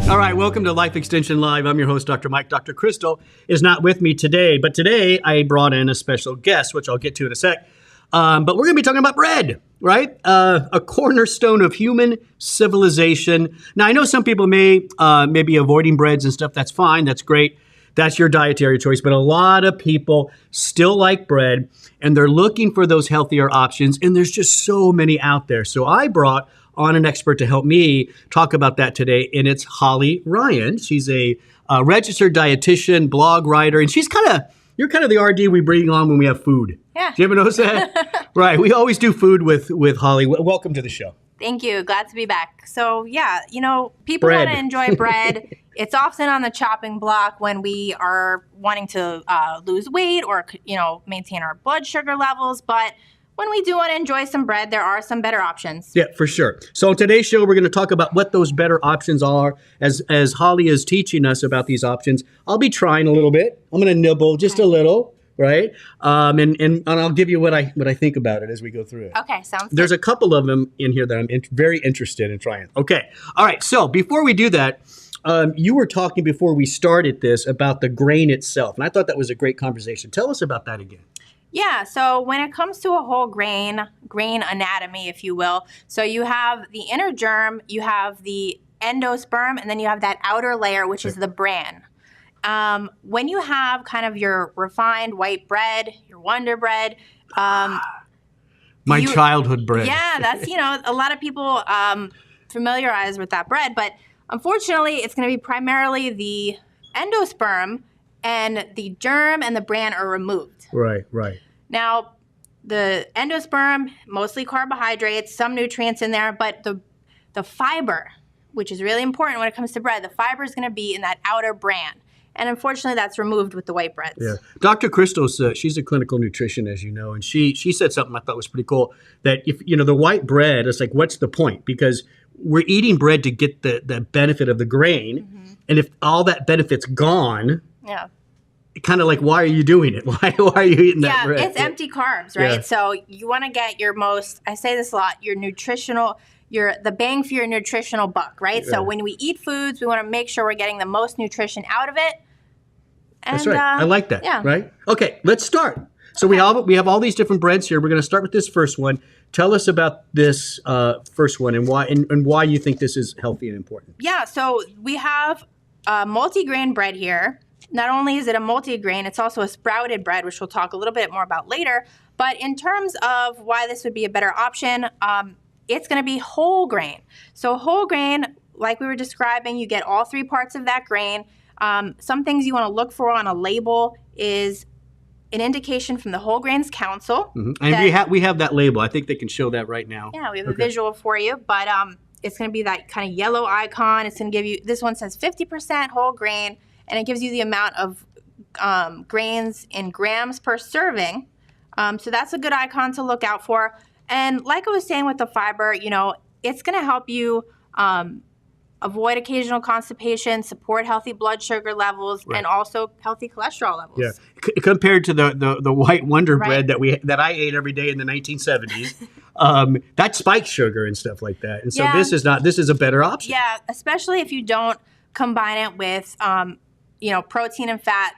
All right, welcome to Life Extension Live. I'm your host, Dr. Mike. Dr. Crystal is not with me today, but today I brought in a special guest, which I'll get to in a sec. But we're going to be talking about bread, right? A cornerstone of human civilization. Now, I know some people may be avoiding breads and stuff. That's fine. That's great. That's your dietary choice. But a lot of people still like bread, and they're looking for those healthier options, and there's just so many out there. So I brought on an expert to help me talk about that today, and it's Holli Ryan. She's a registered dietitian, blog writer, and you're kind of the RD we bring on when we have food. Yeah. Do you ever notice that? Right. We always do food with Holli. Welcome to the show. Thank you. Glad to be back. So yeah, people want to enjoy bread. It's often on the chopping block when we are wanting to lose weight or, maintain our blood sugar levels. But when we do want to enjoy some bread, there are some better options. Yeah, for sure. So on today's show, we're going to talk about what those better options are. As Holli is teaching us about these options, I'll be trying a little bit. I'm going to nibble just a little, right? And I'll give you what I think about it as we go through it. Okay, sounds good. There's a couple of them in here that I'm very interested in trying. Okay. All right. So before we do that, you were talking before we started this about the grain itself, and I thought that was a great conversation. Tell us about that again. Yeah, so when it comes to a whole grain anatomy, if you will, so you have the inner germ, you have the endosperm, and then you have that outer layer, which is the bran. When you have kind of your refined white bread, your Wonder Bread, my childhood bread. Yeah, that's, a lot of people familiarize with that bread, but unfortunately, it's going to be primarily the endosperm, and the germ and the bran are removed. Right. Now, the endosperm, mostly carbohydrates, some nutrients in there, but the fiber, which is really important when it comes to bread, the fiber is going to be in that outer bran. And unfortunately, that's removed with the white breads. Yeah. Dr. Crystal, she's a clinical nutrition, as you know, and she said something I thought was pretty cool, that if, the white bread, it's like, what's the point? Because we're eating bread to get the benefit of the grain, and if all that benefit's gone, yeah, kind of like, why are you doing it? Why are you eating that bread? Yeah, it's empty carbs, right? Yeah. So you want to get your most, I say this a lot, the bang for your nutritional buck, right? Yeah. So when we eat foods, we want to make sure we're getting the most nutrition out of it. And, that's right. I like that. Yeah. Right? Okay, let's start. So we have all these different breads here. We're going to start with this first one. Tell us about this first one and why you think this is healthy and important. Yeah, so we have multigrain bread here. Not only is it a multigrain, it's also a sprouted bread, which we'll talk a little bit more about later. But in terms of why this would be a better option, it's going to be whole grain. So whole grain, like we were describing, you get all three parts of that grain. Some things you want to look for on a label is an indication from the Whole Grains Council. Mm-hmm. And we have that label. I think they can show that right now. Yeah, we have a visual for you, but it's going to be that kind of yellow icon. It's going to give you, this one says 50% whole grain, and it gives you the amount of grains in grams per serving. So that's a good icon to look out for. And like I was saying with the fiber, it's going to help you avoid occasional constipation, support healthy blood sugar levels, right, and also healthy cholesterol levels. Yeah, compared to the white Wonder Bread that I ate every day in the 1970s, that spiked sugar and stuff like that. And so this is a better option. Yeah, especially if you don't combine it with protein and fat.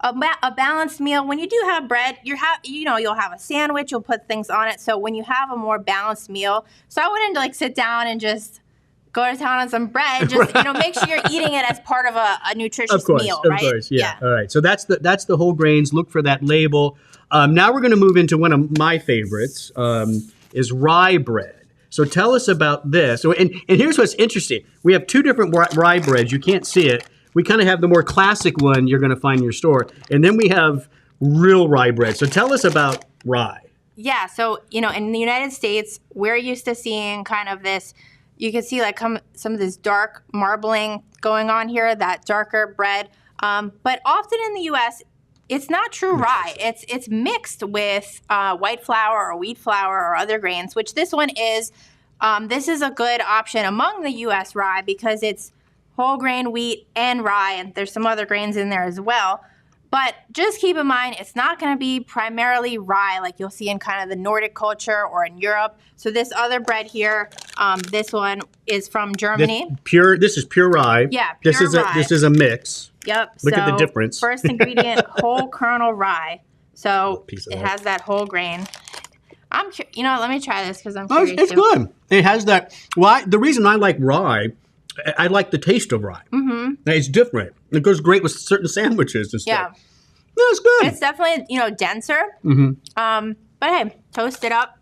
A balanced meal. When you do have bread, you'll have a sandwich. You'll put things on it. So when you have a more balanced meal, so I wouldn't sit down and just go to town on some bread. Just make sure you're eating it as part of a nutritious meal, right? Of course, yeah. All right. So that's the whole grains. Look for that label. Now we're going to move into one of my favorites. Is rye bread. So tell us about this. So and here's what's interesting. We have two different rye breads. You can't see it. We kind of have the more classic one you're going to find in your store, and then we have real rye bread. So tell us about rye. Yeah. So in the United States, we're used to seeing kind of this. You can see some of this dark marbling going on here, that darker bread. But often in the U.S., it's not true rye. It's mixed with white flour or wheat flour or other grains, which this one is. This is a good option among the U.S. rye because it's whole grain wheat and rye, and there's some other grains in there as well. But just keep in mind, it's not going to be primarily rye like you'll see in kind of the Nordic culture or in Europe. So this other bread here, this one is from Germany. This is pure rye. Yeah, pure rye. This is a mix. Yep. Look at the difference. First ingredient, whole kernel rye. So it has that whole grain. Let me try this because I'm curious. It's good. It has that. The reason I like rye, I like the taste of rye. Mm-hmm. It's different. It goes great with certain sandwiches and stuff. Yeah. It's good. It's definitely, denser. Mm-hmm. But hey, toast it up.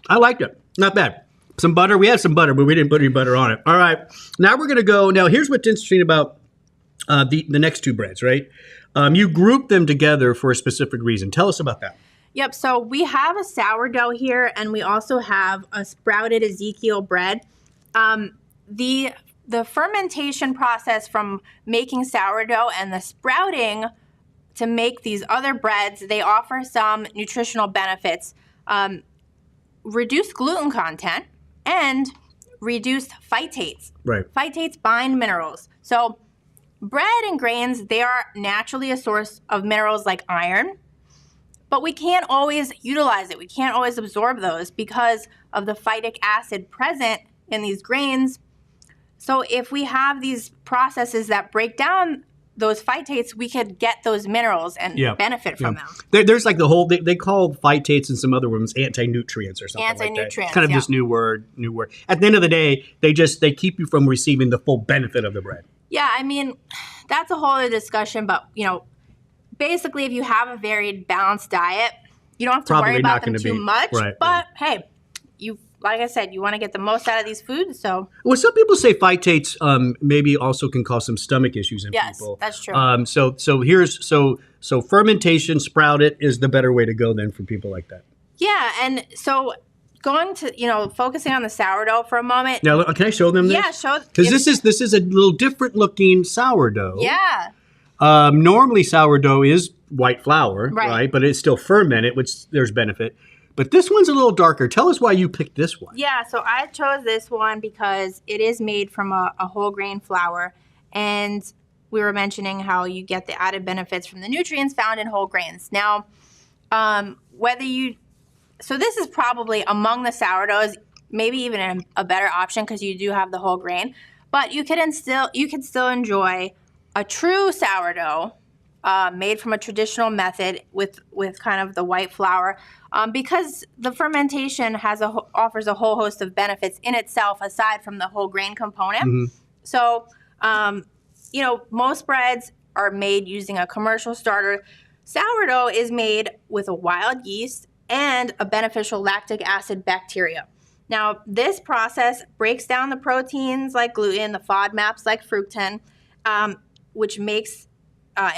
I liked it. Not bad. Some butter. We had some butter, but we didn't put any butter on it. All right. Now we're going to go. Now here's what's interesting about the next two breads, right? You group them together for a specific reason. Tell us about that. Yep. So we have a sourdough here, and we also have a sprouted Ezekiel bread. The fermentation process from making sourdough and the sprouting to make these other breads, they offer some nutritional benefits. Reduced gluten content and reduced phytates. Right. Phytates bind minerals. So bread and grains, they are naturally a source of minerals like iron, but we can't always utilize it. We can't always absorb those because of the phytic acid present in these grains. So if we have these processes that break down those phytates, we could get those minerals and benefit from them. There's like the whole, they call phytates and some other ones anti-nutrients or something like that. Anti-nutrients, kind of this new word. At the end of the day, they keep you from receiving the full benefit of the bread. Yeah, I mean, that's a whole other discussion, but, basically if you have a varied, balanced diet, you don't have to worry about them too much. Right, but hey, like I said, you want to get the most out of these foods, so. Well, some people say phytates maybe also can cause some stomach issues in people. Yes, that's true. So fermentation, sprouted is the better way to go then for people like that. Yeah, and so going to, focusing on the sourdough for a moment. Now, can I show them this? Yeah, show. Because this is a little different looking sourdough. Yeah. Normally sourdough is white flour, right? But it's still fermented, which there's benefit. But this one's a little darker. Tell us why you picked this one. Yeah, so I chose this one because it is made from a whole grain flour. And we were mentioning how you get the added benefits from the nutrients found in whole grains. Now, so this is probably among the sourdoughs, maybe even a better option because you do have the whole grain. But you can still enjoy a true sourdough made from a traditional method with kind of the white flour. Because the fermentation offers a whole host of benefits in itself aside from the whole grain component. Mm-hmm. So, most breads are made using a commercial starter. Sourdough is made with a wild yeast and a beneficial lactic acid bacteria. Now, this process breaks down the proteins like gluten, the FODMAPs like fructan, which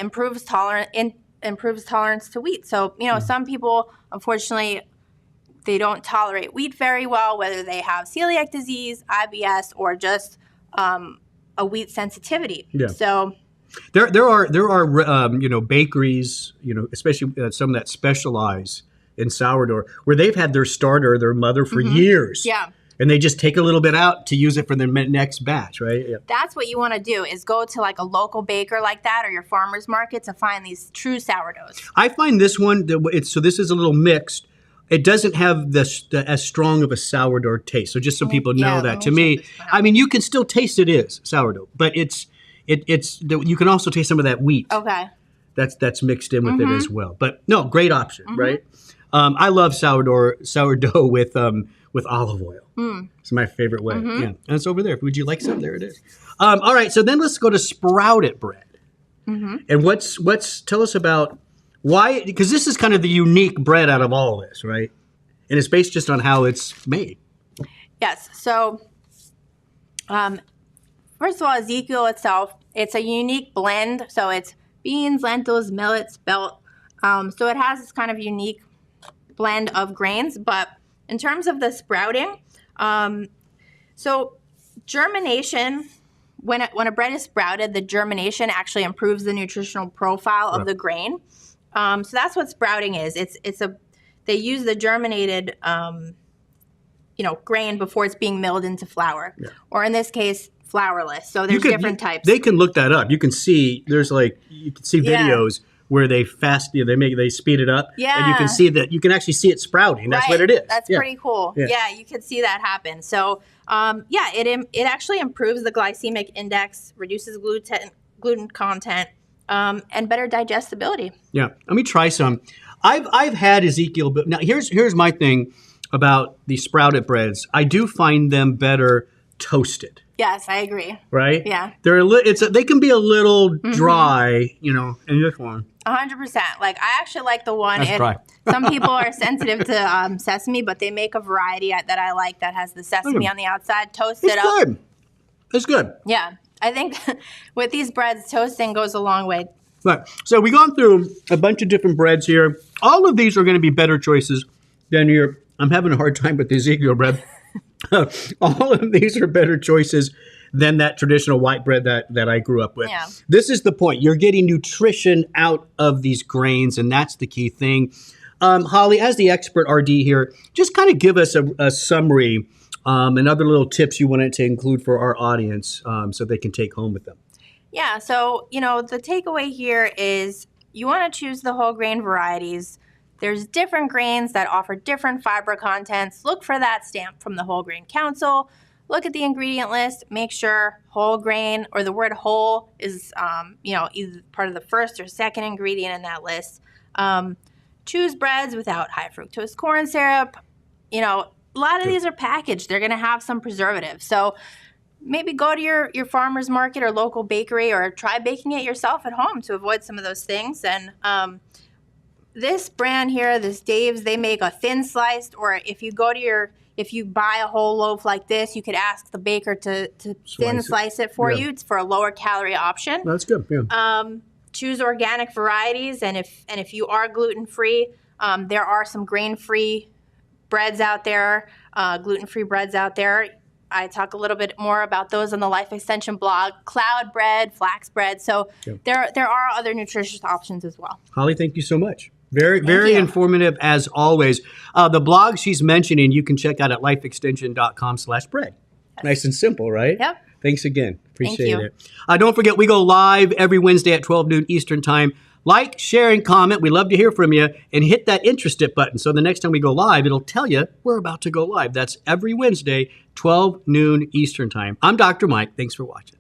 improves tolerance to wheat. So, some people, unfortunately, they don't tolerate wheat very well, whether they have celiac disease, IBS, or just a wheat sensitivity. Yeah. So there are bakeries, especially some that specialize in sourdough, where they've had their mother for years. Yeah. And they just take a little bit out to use it for the next batch, right? Yeah. That's what you want to do is go to like a local baker like that or your farmer's market to find these true sourdoughs. I find this one, so this is a little mixed. It doesn't have as strong of a sourdough taste. So just so people know that. To me, I mean, you can still taste it is sourdough, but you can also taste some of that wheat. Okay. That's mixed in with it as well. But no, great option, right? I love sourdough with olive oil. It's my favorite way. Yeah, and it's over there. Would you like some? There it is. All right, so then let's go to sprouted bread. And tell us about why? Because this is kind of the unique bread out of all of this, right? And it's based just on how it's made. Yes. So, first of all, Ezekiel itself, it's a unique blend. So it's beans, lentils, millet, spelt. So it has this kind of unique blend of grains, but in terms of the sprouting, so germination, when a bread is sprouted, the germination actually improves the nutritional profile of the grain. So that's what sprouting is. They use the germinated, grain before it's being milled into flour, or in this case, flourless. So there's different types. They can look that up. You can see videos where they they speed it up. Yeah. And you can see that, you can actually see it sprouting. That's what it is. That's pretty cool. Yeah, you could see that happen. So, it actually improves the glycemic index, reduces gluten content, and better digestibility. Yeah. Let me try some. I've had Ezekiel, but now here's my thing about these sprouted breads. I do find them better toasted. Yes, I agree. Right? Yeah. They can be a little dry, in this one. 100%. Like, I actually like the one. That's dry. Some people are sensitive to sesame, but they make a variety that I like that has the sesame on the outside, toasted up. It's good. It's good. Yeah. I think with these breads, toasting goes a long way. Right. So we've gone through a bunch of different breads here. All of these are going to be better choices than I'm having a hard time with the Ezekiel bread. All of these are better choices than that traditional white bread that I grew up with. Yeah. This is the point. You're getting nutrition out of these grains, and that's the key thing. Holly, as the expert RD here, just kind of give us a summary and other little tips you wanted to include for our audience so they can take home with them. Yeah, so, the takeaway here is you want to choose the whole grain varieties. There's different grains that offer different fiber contents. Look for that stamp from the Whole Grain Council. Look at the ingredient list. Make sure whole grain or the word whole is, either part of the first or second ingredient in that list. Choose breads without high fructose corn syrup. A lot of these are packaged. They're going to have some preservatives. So maybe go to your farmer's market or local bakery or try baking it yourself at home to avoid some of those things. And this brand here, this Dave's, they make a thin sliced, or if you buy a whole loaf like this, you could ask the baker to thin slice it for you. It's for a lower calorie option. That's good. Yeah. Choose organic varieties, and if you are gluten free, there are some grain free breads out there, gluten free breads out there. I talk a little bit more about those on the Life Extension blog. Cloud bread, flax bread. So there are other nutritious options as well. Holly, thank you so much. Very informative as always. The blog she's mentioning, you can check out at lifeextension.com/bread. Yes. Nice and simple, right? Yep. Thanks again. Appreciate it. Don't forget, we go live every Wednesday at 12 noon Eastern time. Like, share, and comment. We love to hear from you. And hit that interested button. So the next time we go live, it'll tell you we're about to go live. That's every Wednesday, 12 noon Eastern time. I'm Dr. Mike. Thanks for watching.